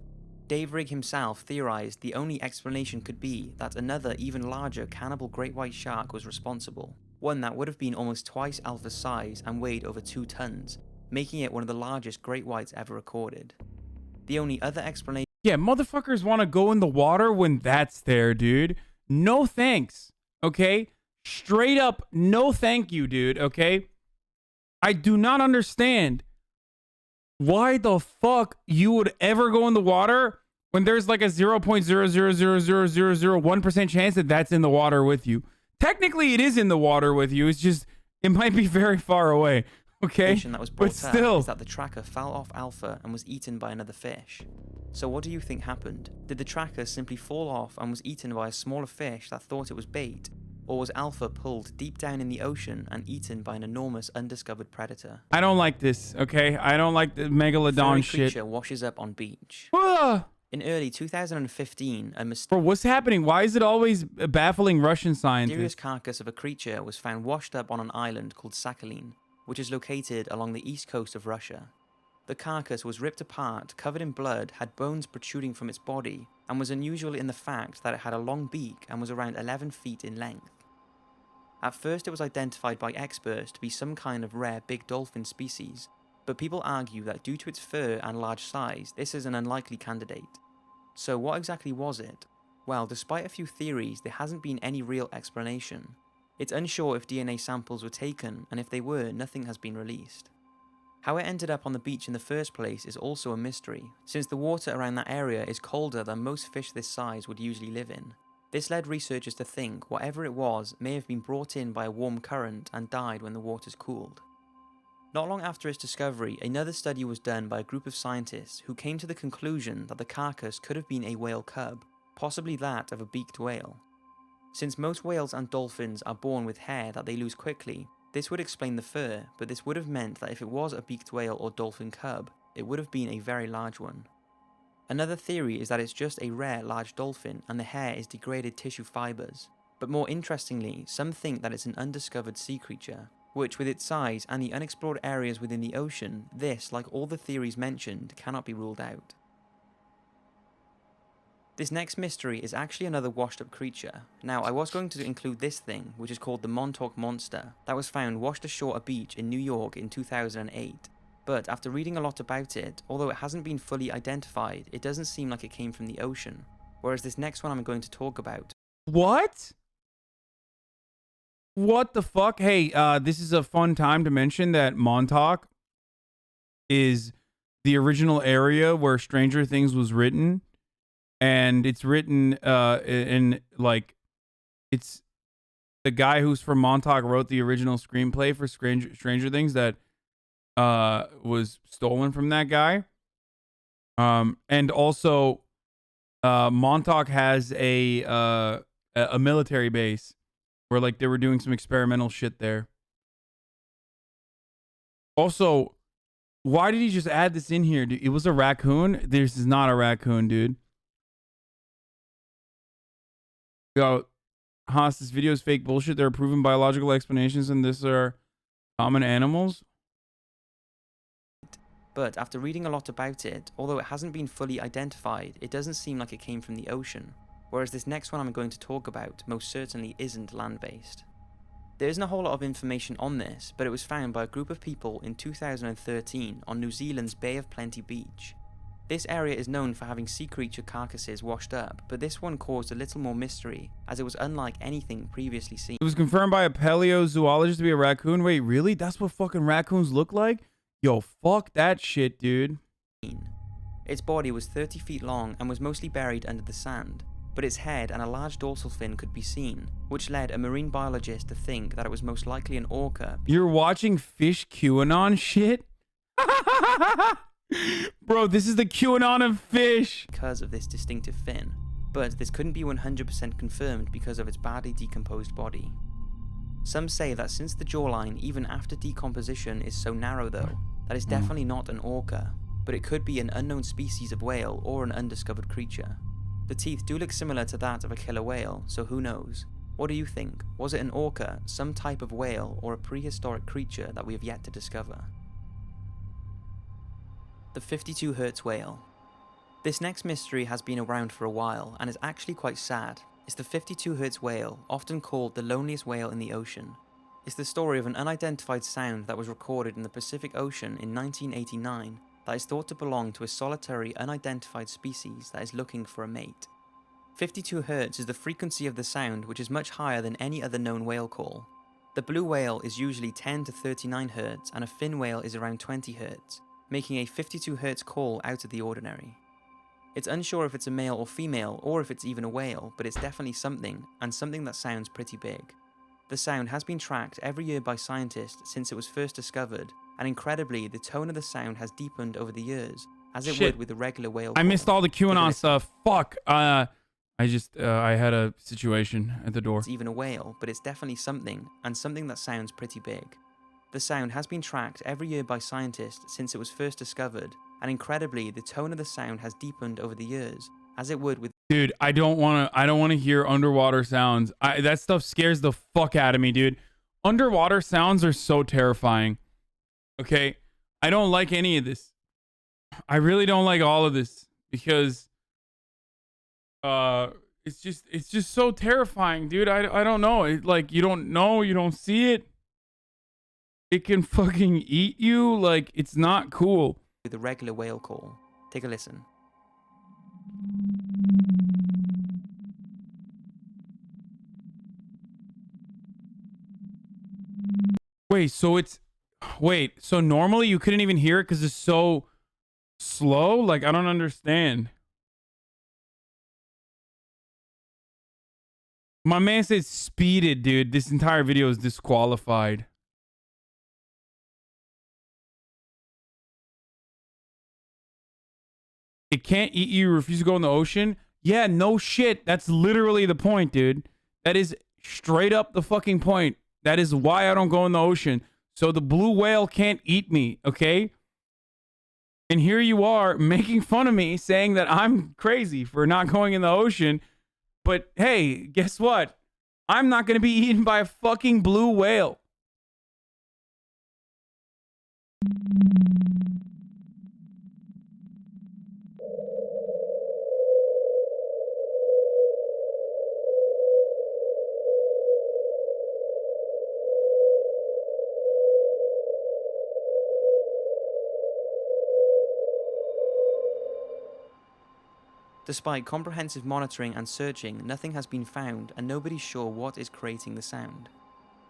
Dave Rigg himself theorized the only explanation could be that another even larger cannibal great white shark was responsible, one that would have been almost twice Alpha's size and weighed over 2 tons, making it one of the largest great whites ever recorded. The only other explanation... Yeah, motherfuckers want to go in the water when that's there, dude. No thanks, okay? Straight up, no thank you, dude, okay? I do not understand why the fuck you would ever go in the water when there's like a 0.0000001% chance that that's in the water with you. Technically, it is in the water with you. It's just, it might be very far away, okay? That was But brought up still. is that the tracker fell off Alpha and was eaten by another fish. So what do you think happened? Did the tracker simply fall off and was eaten by a smaller fish that thought it was bait? Or was Alpha pulled deep down in the ocean and eaten by an enormous undiscovered predator? I don't like this, okay? I don't like the megalodon Furry shit. creature washes up on beach. Ah! In early 2015, a Bro, what's happening? Why is it always baffling Russian mysterious scientists? carcass of a creature was found washed up on an island called Sakhalin, which is located along the east coast of Russia. The carcass was ripped apart, covered in blood, had bones protruding from its body, and was unusual in the fact that it had a long beak and was around 11 feet in length. At first it was identified by experts to be some kind of rare big dolphin species, but people argue that due to its fur and large size, this is an unlikely candidate. So what exactly was it? Well, despite a few theories, there hasn't been any real explanation. It's unsure if DNA samples were taken, and if they were, nothing has been released. How it ended up on the beach in the first place is also a mystery, since the water around that area is colder than most fish this size would usually live in. This led researchers to think whatever it was may have been brought in by a warm current and died when the waters cooled. Not long after its discovery, another study was done by a group of scientists who came to the conclusion that the carcass could have been a whale cub, possibly that of a beaked whale. Since most whales and dolphins are born with hair that they lose quickly, this would explain the fur, but this would have meant that if it was a beaked whale or dolphin cub, it would have been a very large one. Another theory is that it's just a rare large dolphin and the hair is degraded tissue fibers, but more interestingly, some think that it's an undiscovered sea creature, which with its size and the unexplored areas within the ocean, this, like all the theories mentioned, cannot be ruled out. This next mystery is actually another washed up creature. Now, I was going to include this thing, which is called the Montauk Monster, that was found washed ashore a beach in New York in 2008. But after reading a lot about it, although it hasn't been fully identified, it doesn't seem like it came from the ocean. Whereas this next one I'm going to talk about. What? What the fuck? Hey, this is a fun time to mention that Montauk is the original area where Stranger Things was written. And it's written in like, it's the guy who's from Montauk wrote the original screenplay for Stranger Things that was stolen from that guy. And also, Montauk has a military base where like they were doing some experimental shit there. Also, why did he just add this in here? Dude, it was a raccoon. This is not a raccoon, dude. Yo, Haas, this video is fake bullshit. There are proven biological explanations, and this are common animals. But after reading a lot about it, although it hasn't been fully identified, it doesn't seem like it came from the ocean, whereas this next one I'm going to talk about most certainly isn't land-based. There isn't a whole lot of information on this, but it was found by a group of people in 2013 on New Zealand's Bay of Plenty beach. This area is known for having sea creature carcasses washed up, but this one caused a little more mystery, as it was unlike anything previously seen. It was confirmed by a paleozoologist to be a raccoon. Wait, really? That's what fucking raccoons look like? Yo, fuck that shit, dude. Its body was 30 feet long and was mostly buried under the sand, but its head and a large dorsal fin could be seen, which led a marine biologist to think that it was most likely an orca. You're watching fish QAnon shit? Bro, this is the QAnon of fish. Because of this distinctive fin, but this couldn't be 100% confirmed because of its badly decomposed body. Some say that since the jawline, even after decomposition, is so narrow though, that it's definitely not an orca, but it could be an unknown species of whale or an undiscovered creature. The teeth do look similar to that of a killer whale, so who knows? What do you think? Was it an orca, some type of whale, or a prehistoric creature that we have yet to discover? The 52 Hertz whale. This next mystery has been around for a while and is actually quite sad. It's the 52 Hertz whale, often called the loneliest whale in the ocean. It's the story of an unidentified sound that was recorded in the Pacific Ocean in 1989 that is thought to belong to a solitary unidentified species that is looking for a mate. 52 Hertz is the frequency of the sound, which is much higher than any other known whale call. The blue whale is usually 10 to 39 Hertz and a fin whale is around 20 Hertz, making a 52 Hertz call out of the ordinary. It's unsure if it's a male or female, or if it's even a whale, but it's definitely something, and something that sounds pretty big. The sound has been tracked every year by scientists since it was first discovered, and incredibly, the tone of the sound has deepened over the years, as it would with the regular whale I call. missed all the QAnon stuff. Fuck. I had a situation at the door. It's even a whale, but it's definitely something, and something that sounds pretty big. The sound has been tracked every year by scientists since it was first discovered, and incredibly, the tone of the sound has deepened over the years, as it would with... Dude, I don't want to hear underwater sounds. That stuff scares the fuck out of me, dude. Underwater sounds are so terrifying. Okay? I don't like any of this. I really don't like all of this because it's just so terrifying, dude. I don't know. Like, you don't know, you don't see it. It can fucking eat you. Like, it's not cool. the regular whale call. Take a listen. Wait, so normally you couldn't even hear it because it's so slow? Like, I don't understand. My man said speeded, dude. This entire video is disqualified. It can't eat you, refuse to go in the ocean? Yeah, no shit. That's literally the point, dude. That is straight up the fucking point. That is why I don't go in the ocean. So the blue whale can't eat me, okay? And here you are making fun of me, saying that I'm crazy for not going in the ocean. But hey, guess what? I'm not going to be eaten by a fucking blue whale. Despite comprehensive monitoring and searching, nothing has been found and nobody's sure what is creating the sound.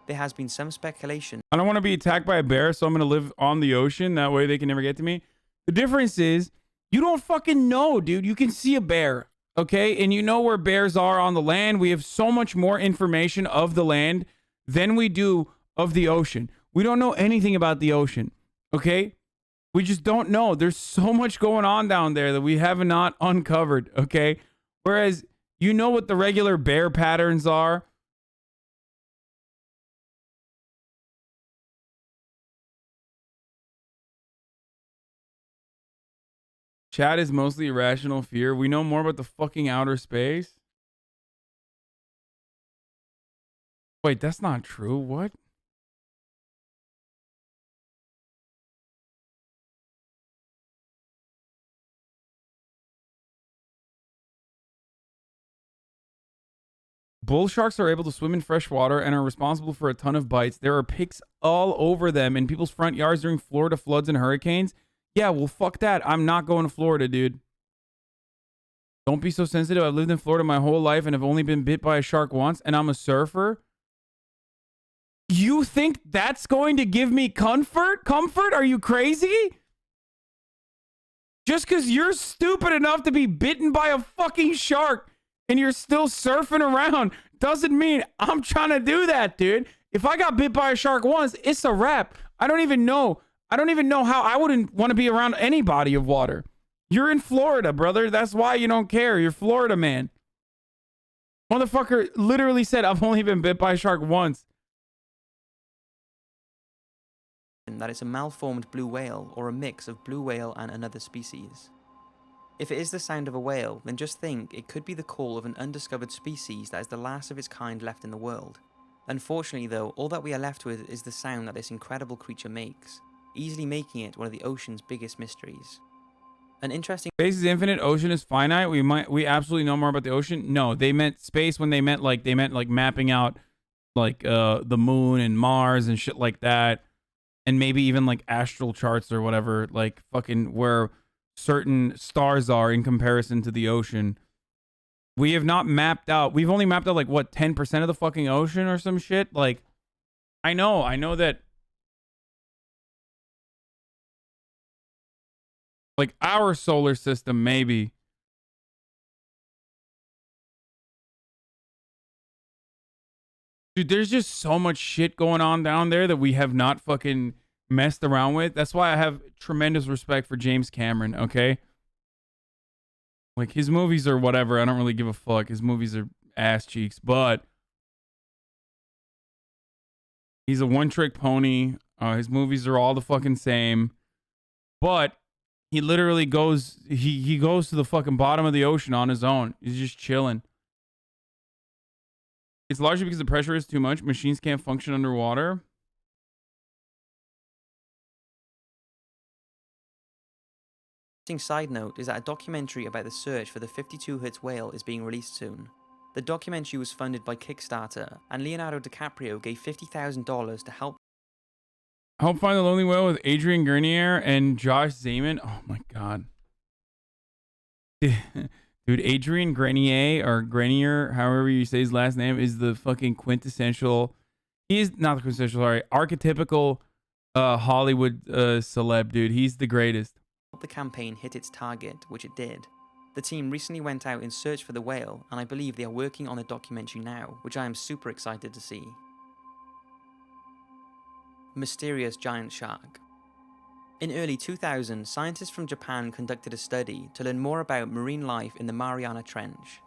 There has been some speculation. I don't want to be attacked by a bear, so I'm going to live on the ocean. That way they can never get to me. The difference is, you don't fucking know, dude. You can see a bear, okay? And you know where bears are on the land. We have so much more information of the land than we do of the ocean. We don't know anything about the ocean, okay? We just don't know. There's so much going on down there that we have not uncovered, okay? Whereas you know what the regular bear patterns are. Chat is mostly irrational fear. We know more about the fucking outer space. Wait, that's not true. What? Bull sharks are able to swim in fresh water and are responsible for a ton of bites. There are pics all over them in people's front yards during Florida floods and hurricanes. Yeah, well, fuck that. I'm not going to Florida, dude. Don't be so sensitive. I've lived in Florida my whole life and have only been bit by a shark once, and I'm a surfer. You think that's going to give me comfort? Comfort? Are you crazy? Just because you're stupid enough to be bitten by a fucking shark and you're still surfing around doesn't mean I'm trying to do that, dude. If I got bit by a shark once, it's a wrap. I don't even know how I wouldn't want to be around any body of water. You're in Florida, brother. That's why you don't care. You're Florida, man. Motherfucker literally said, I've only been bit by a shark once. That it's a malformed blue whale or a mix of blue whale and another species. If it is the sound of a whale, then just think it could be the call of an undiscovered species that is the last of its kind left in the world. Unfortunately though, all that we are left with is the sound that this incredible creature makes, easily making it one of the ocean's biggest mysteries. An interesting... Space is infinite, ocean is finite. We absolutely know more about the ocean. No, they meant space when they meant like mapping out like the moon and Mars and shit like that. And maybe even like astral charts or whatever, like fucking where certain stars are in comparison to the ocean. We have not mapped out. We've only mapped out like what, 10% of the fucking ocean or some shit. Like, I know that like our solar system, maybe. Dude, there's just so much shit going on down there that we have not fucking messed around with. That's why I have tremendous respect for James Cameron, okay? Like, his movies are whatever. I don't really give a fuck. His movies are ass cheeks, but he's a one-trick pony. His movies are all the fucking same. But he literally goes, he goes to the fucking bottom of the ocean on his own. He's just chilling. It's largely because the pressure is too much. Machines can't function underwater. Side note is that a documentary about the search for the 52 Hertz whale is being released soon. The documentary was funded by Kickstarter, and Leonardo DiCaprio gave $50,000 to help find the lonely whale with Adrian Grenier and Josh Zaman. Oh my god. Dude, Adrian Grenier, or Grenier, however you say his last name, is the fucking quintessential... He is not the quintessential, sorry. Archetypical Hollywood celeb, dude. He's the greatest. the campaign hit its target, which it did. The team recently went out in search for the whale, and I believe they are working on a documentary now, which I am super excited to see. Mysterious giant shark. In early 2000, scientists from Japan conducted a study to learn more about marine life in the Mariana Trench.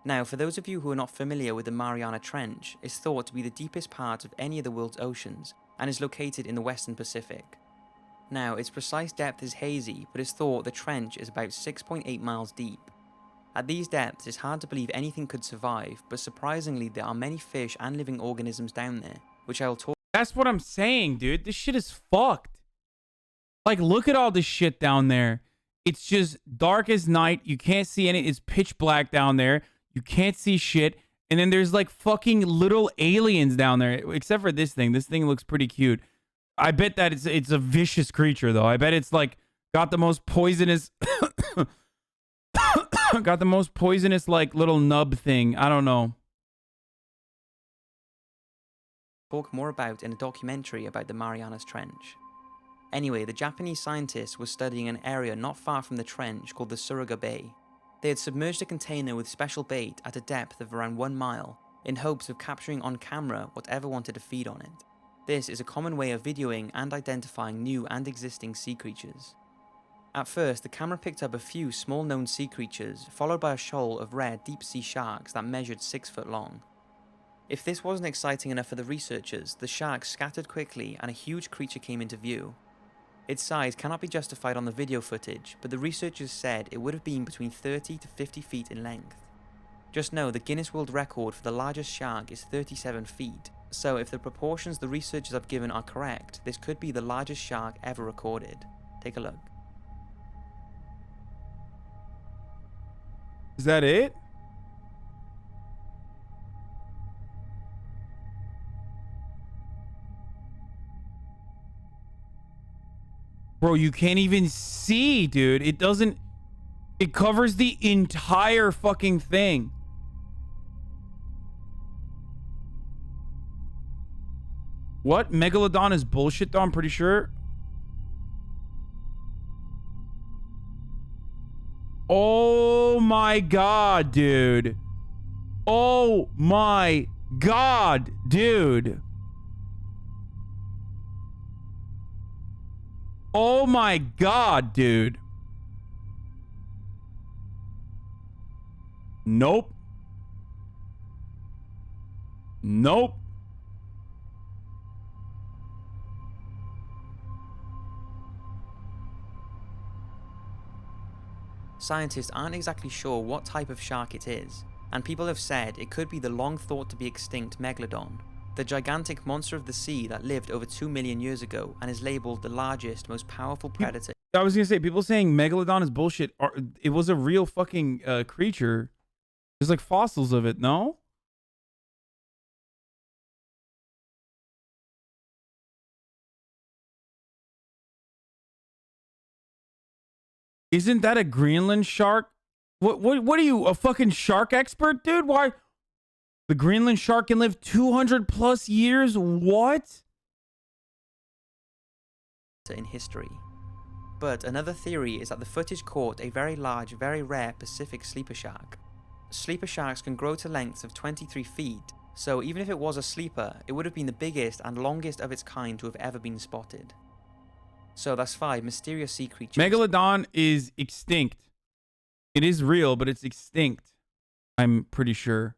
Now, for those of you who are not familiar with the Mariana Trench, it's thought to be the deepest part of any of the world's oceans, and is located in the Western Pacific. Now, its precise depth is hazy, but it's thought the trench is about 6.8 miles deep. At these depths, it's hard to believe anything could survive, but surprisingly there are many fish and living organisms down there, which I will talk. That's what I'm saying, dude. This shit is fucked. Like, look at all this shit down there. It's just dark as night. You can't see any. It's pitch black down there. You can't see shit. And then there's like fucking little aliens down there. Except for this thing. This thing looks pretty cute. I bet that it's a vicious creature, though. I bet it's like got the most poisonous... got the most poisonous like little nub thing. I don't know. Talk more about in a documentary about the Marianas Trench. Anyway, the Japanese scientists were studying an area not far from the trench called the Suruga Bay. They had submerged a container with special bait at a depth of around 1 mile in hopes of capturing on camera whatever wanted to feed on it. This is a common way of videoing and identifying new and existing sea creatures. At first, the camera picked up a few small known sea creatures, followed by a shoal of rare deep sea sharks that measured 6 foot long. If this wasn't exciting enough for the researchers, the sharks scattered quickly and a huge creature came into view. Its size cannot be justified on the video footage, but the researchers said it would have been between 30 to 50 feet in length. Just know the Guinness World Record for the largest shark is 37 feet, so if the proportions the researchers have given are correct, this could be the largest shark ever recorded. Take a look. Is that it? Bro, you can't even see, dude. It doesn't... It covers the entire fucking thing. What? Megalodon is bullshit, though, I'm pretty sure. Oh my god, dude. Oh my god, dude. Oh my god, dude. Nope. Nope. Scientists aren't exactly sure what type of shark it is, and people have said it could be the long thought to be extinct Megalodon, the gigantic monster of the sea that lived over 2 million years ago and is labeled the largest, most powerful predator. I was gonna say, people saying Megalodon is bullshit. It was a real fucking creature. There's like fossils of it, no? Isn't that a Greenland shark? What are you, a fucking shark expert, dude? Why? The Greenland shark can live 200 plus years? What? In history. But another theory is that the footage caught a very large, very rare Pacific sleeper shark. Sleeper sharks can grow to lengths of 23 feet, so even if it was a sleeper, it would have been the biggest and longest of its kind to have ever been spotted. So that's 5 mysterious sea creatures. Megalodon is extinct. It is real, but it's extinct. I'm pretty sure.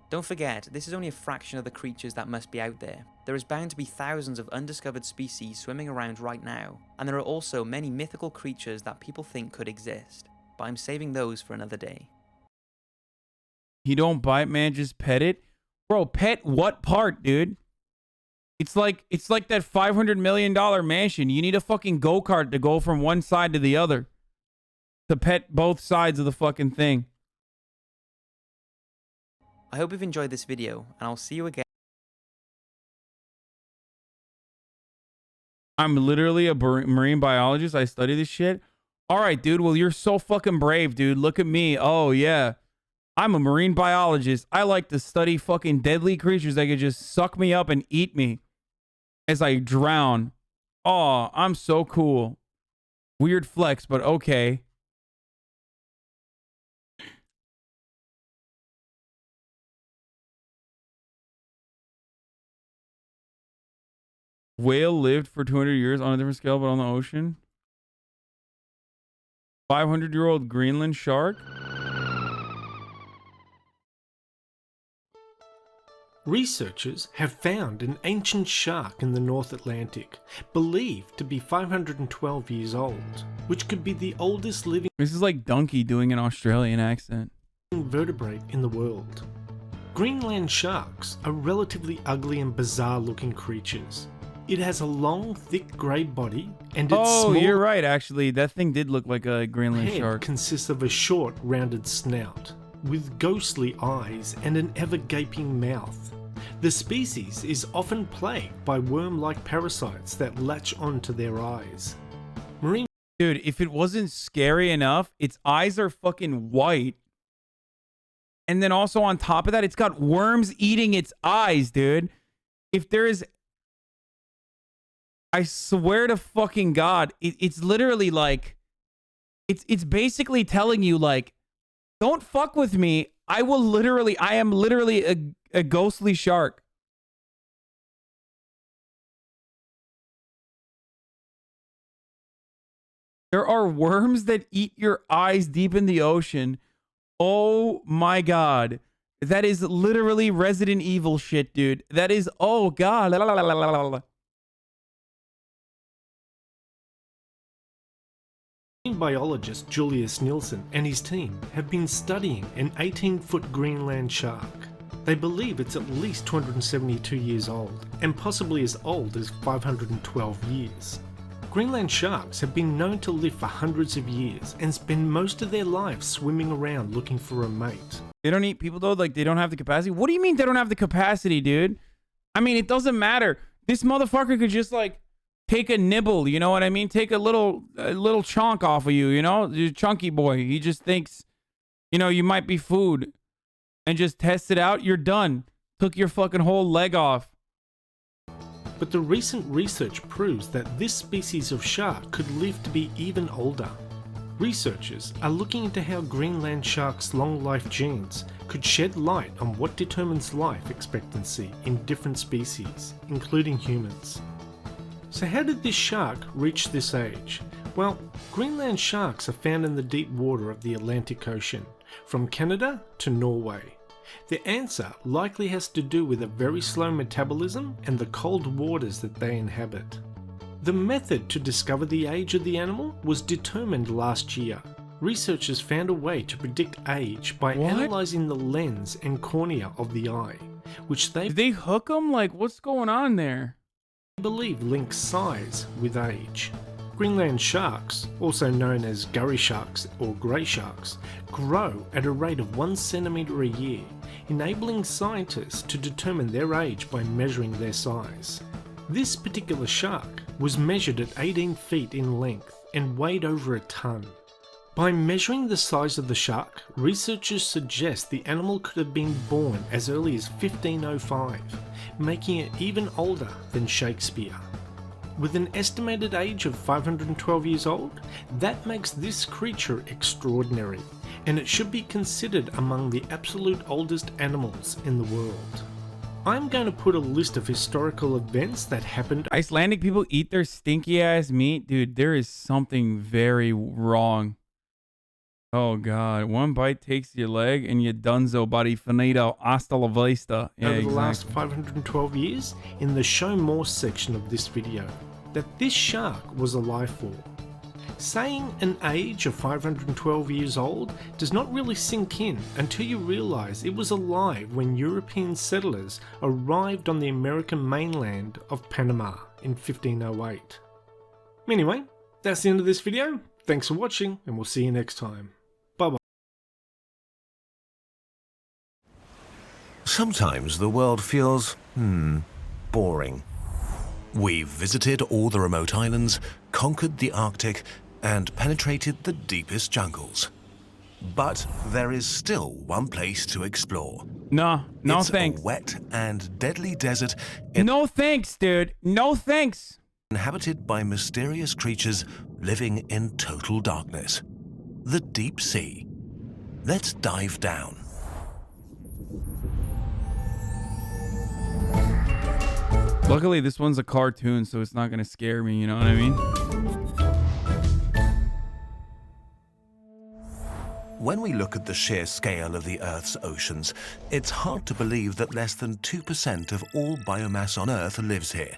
Don't forget, this is only a fraction of the creatures that must be out there. There is bound to be thousands of undiscovered species swimming around right now, and there are also many mythical creatures that people think could exist, but I'm saving those for another day. He don't bite, man, just pet it. Bro, pet what part, dude? It's like that $500 million mansion. You need a fucking go-kart to go from one side to the other. To pet both sides of the fucking thing. I hope you've enjoyed this video, and I'll see you again. I'm literally a marine biologist. I study this shit. All right, dude. Well, you're so fucking brave, dude. Look at me. Oh, yeah. I'm a marine biologist. I like to study fucking deadly creatures that could just suck me up and eat me as I drown. Oh, I'm so cool. Weird flex, but okay. Whale lived for 200 years on a different scale, but on the ocean. 500-year-old Greenland shark. Researchers have found an ancient shark in the North Atlantic, believed to be 512 years old, which could be the oldest living This is like Donkey doing an Australian accent. vertebrate in the world. Greenland sharks are relatively ugly and bizarre looking creatures. It has a long, thick grey body, and its Oh, small you're right, actually. That thing did look like a Greenland head shark. consists of a short, rounded snout, with ghostly eyes and an ever-gaping mouth. The species is often plagued by worm-like parasites that latch onto their eyes. Marine Dude, if it wasn't scary enough, its eyes are fucking white. And then also on top of that, it's got worms eating its eyes, dude. If there is... I swear to fucking God, it's literally like... It's basically telling you, like, don't fuck with me. I am literally a ghostly shark. There are worms that eat your eyes deep in the ocean. Oh my God. That is literally Resident Evil shit, dude. That is, oh God. La, la, la, la, la, la. Biologist Julius Nielsen and his team have been studying an 18-foot Greenland shark. They believe it's at least 272 years old, and possibly as old as 512 years. Greenland sharks have been known to live for hundreds of years and spend most of their lives swimming around looking for a mate. They don't eat people though? Like they don't have the capacity? What do you mean they don't have the capacity, dude? I mean, it doesn't matter. This motherfucker could just like take a nibble, you know what I mean? Take a little chunk off of you, you know? You're chunky boy. He just thinks, you know, you might be food and just test it out. You're done. Took your fucking whole leg off. But the recent research proves that this species of shark could live to be even older. Researchers are looking into how Greenland sharks' long life genes could shed light on what determines life expectancy in different species, including humans. So how did this shark reach this age? Well, Greenland sharks are found in the deep water of the Atlantic Ocean, from Canada to Norway. The answer likely has to do with a very slow metabolism and the cold waters that they inhabit. The method to discover the age of the animal was determined last year. Researchers found a way to predict age by analysing the lens and cornea of the eye, which Did they hook them? Like, what's going on there? believe links size with age. Greenland sharks, also known as gurry sharks or grey sharks, grow at a rate of 1 centimetre a year, enabling scientists to determine their age by measuring their size. This particular shark was measured at 18 feet in length and weighed over a ton. By measuring the size of the shark, researchers suggest the animal could have been born as early as 1505, making it even older than Shakespeare. With an estimated age of 512 years old, that makes this creature extraordinary, and it should be considered among the absolute oldest animals in the world. I'm going to put a list of historical events that happened. Icelandic people eat their stinky ass meat? Dude, there is something very wrong. Oh God, one bite takes your leg and you're donezo, buddy. Finito. Hasta la vista. Yeah, over the exactly. last 512 years in the show more section of this video that this shark was alive for. Saying an age of 512 years old does not really sink in until you realise it was alive when European settlers arrived on the American mainland of Panama in 1508. Anyway, that's the end of this video. Thanks for watching, and we'll see you next time. Bye-bye. Sometimes the world feels, boring. We've visited all the remote islands, conquered the Arctic, and penetrated the deepest jungles. But there is still one place to explore. No It's thanks. a wet and deadly desert No thanks, dude. No thanks. inhabited by mysterious creatures living in total darkness. The deep sea. Let's dive down. Luckily, this one's a cartoon, so it's not going to scare me, you know what I mean? When we look at the sheer scale of the Earth's oceans, it's hard to believe that less than 2% of all biomass on Earth lives here.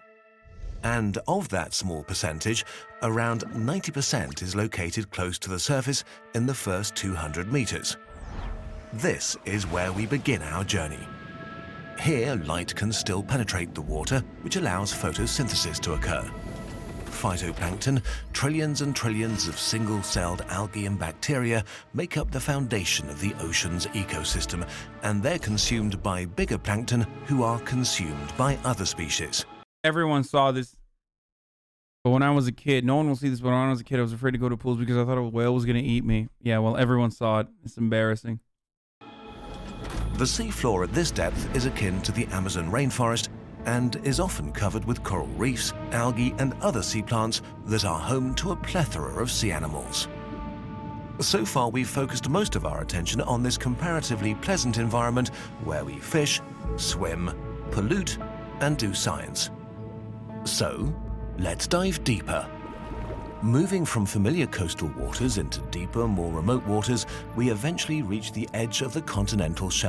And of that small percentage, around 90% is located close to the surface in the first 200 meters. This is where we begin our journey. Here, light can still penetrate the water, which allows photosynthesis to occur. Phytoplankton, trillions and trillions of single-celled algae and bacteria make up the foundation of the ocean's ecosystem, and they're consumed by bigger plankton who are consumed by other species. Everyone saw this. But when I was a kid, no one will see this, but when I was a kid, I was afraid to go to pools because I thought a whale was going to eat me. Yeah, well, everyone saw it. It's embarrassing. The seafloor at this depth is akin to the Amazon rainforest and is often covered with coral reefs, algae, and other sea plants that are home to a plethora of sea animals. So far, we've focused most of our attention on this comparatively pleasant environment where we fish, swim, pollute, and do science. So, let's dive deeper. Moving from familiar coastal waters into deeper, more remote waters, we eventually reach the edge of the continental shelf.